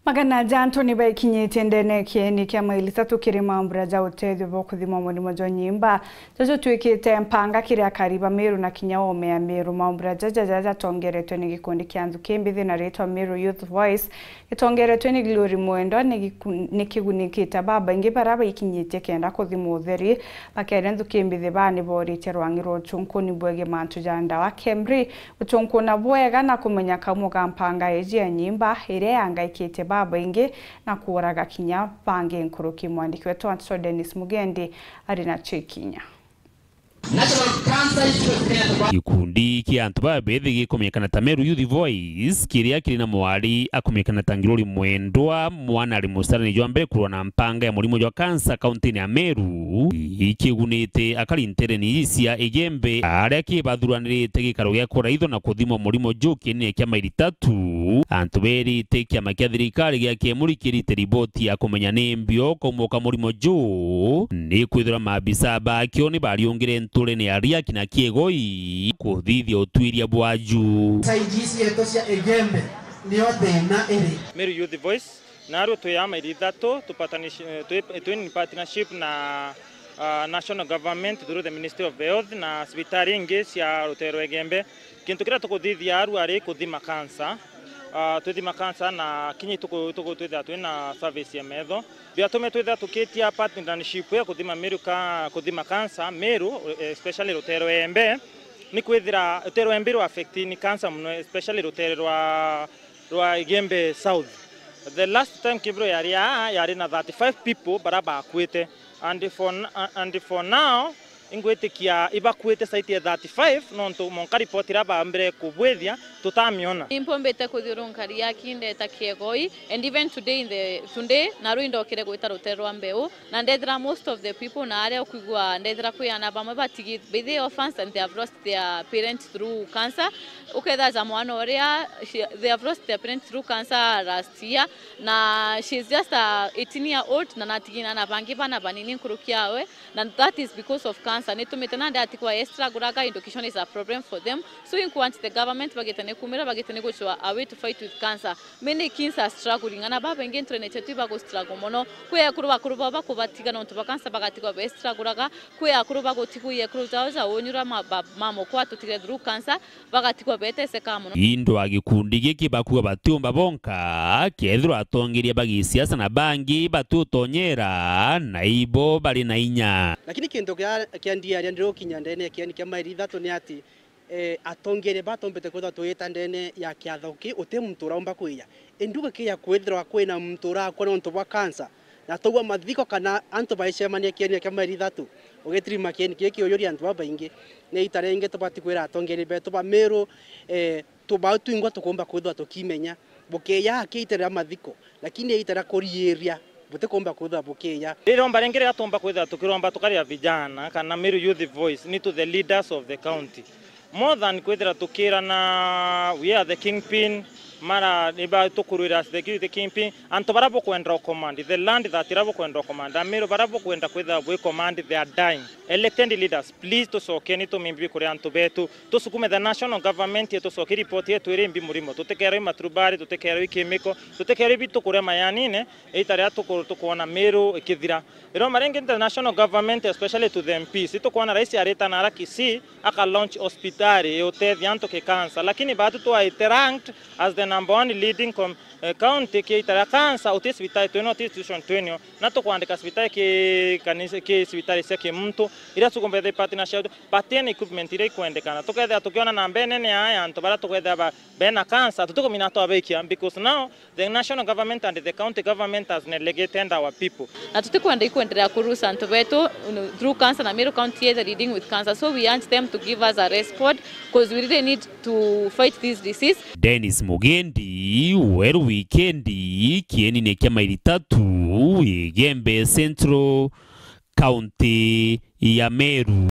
Magana janto ni baikinyete ndene kieni kia maili tatu kirima mburaja utethio bokuthima murimo jo nyimba jojo twikite mpanga kiria kariba Meru na Kinyaome ya Meru mamburaja jaja tongeretwe ni gikundi kia Nzuki Mbithi na ritwa Meru Youth Voice gitongeretwe ni Glory Mwendo ni kigunikite baba ingi baraba ikinyete kenda kuthima utheri bakere Nzuki Mbithi bani borite rwangiro chunku ni bwege mantu janda wa Kemri uchunku na bwega na kumenya kamuga mpanga eji ya nyimba ire yangaikite baba ingi na kuoraga kinya bange nkuruki mwandiki wetu Anso Dennis Mugendi arina chekinya. Gikundi kia antu babethi gikumikana ta Meru Youth Voice kiria kirina mwari akumikana ta Glory Mwendwa mwana ari musarani jwa mbere kurwa na mpanga ya mulimo jwa kansa kaunti ya Meru ikigunite akari intereni isia Igembe aria kibathuranirite gikaro gya kuraitho na kuthima mulimo joki ni kia maili tatu antu beri te kia makia thirikari gya kemurikirite riboti ya kumenya nembio komoka mulimo jo ni kwithira mabisa bakio ni bariongire ntule ni aria kina kiegoi kuthithia utwiria bwaju saijisi yetu cia Igembe ni othina iri Meru Youth Voice naro tuyama irithato twin partnership na national government through the Ministry of Health na sibitari ingi cia rutero Igembe kintu kira tukuthithia aru ari kuthima cancer tuthima cancer na kinyi twitha twina service ya metho bia twitha tukitia partnership ya kuthima Meru kuthima cancer Meru especially rutero Embe ni kwithira rutero Embe ro affecting cancer muno especially rutero rwa Igembe South. The last time kibro yari na 35 people baraba kwete and for now ingwetikia ibakwete site ya 35 nonto monkaripoti raba mbere kubwethia tutamiona impombete kuthirunkaria yakinde ta kiegoi and even today naru indokire gwita rutero ambeu na ndethira most of the people na aria kuigwa ndethira kuyana bamwe batigi they orphans and they have lost their parents through cancer uketha zamwana oria they have lost their parents through cancer last year na she's just 18 year old na natigina na bangi bana banini nkurukiawe and that is because of cancer. Nitumete ati kwa extra guraga education is a problem for them, so in want the government bagetane kumira bagetane go a way to fight with cancer. Many kids are struggling and baba ingi internet tu bago struggle mono kuya kuruba bakubatiga no tuba cancer bagatikwa extra guraga kuya kuruba go tikuye kuruza onyura mamo kwa tutire through cancer bagatikwa bete sekamono indo agikundi giki bakuwa batumba bonka kethro atongeria bagisiasa na bangi batutonyera na ibo bali na inya lakini kintu kia ndia ndiro kinya ndene kia maili thatu ni ati atongere batombete kwitha tuyita ndene ya kiathoki uti muntu raumba kuiya enduga kia kwithirwa kwina muntu rakwa nontu bwa cancer na togwa mathiko kana antu baicemania kia maili thatu ugetrima kiki uyuri antu baingi ni itarenge tubati kwira atongere betu ba Meru tubatu ingwa tukomba kwithwa tukimenya bukeya kiitera mathiko lakini itara kurieria butekomba kwitha bukeya iromba rengere atomba kwitha tukiromba tukaria vijana kana Meru Youth Voice ni to the leaders of the county more than kwithira tukira na we are the kingpin mara niba tukurira the kingpin anto barabo kwenda command the land that irabo kwenda command Meru barabo kwenda kwitha we command they are dying elected leaders please to sokeni to mimbi kuri anto betu to sukume the national government to soki report yetu iri mbi murimo tutekere matrubari tutekere ikimiko tutekere bitu kure mayanine itare tukuona Meru ikithira iro marenge international government especially to the MPs tukuona rais areta na Rakisi aka launch hospital yote vyanto ke cancer lakini batu to ranked as the number one leading county ke itara cancer uti hospital to no institution twenio na to kuandika hospital ke kanisa ke hospital seke mtu ira tukombe the partnership patien equipment ire kuendekana tuketha tukiona na mbene ne aya anto bara tuketha ba bena cancer tutukominato abekia because now the national government and the county government has neglected our people na tutikwenda ikuendelea kurusa antu betu through cancer na Meru County is leading with cancer, so we urge them to give us a response because we really need to fight this disease. Dennis Mugendi Weru Weekendi kieni ne kia maili tatu Igembe Central County ya Meru.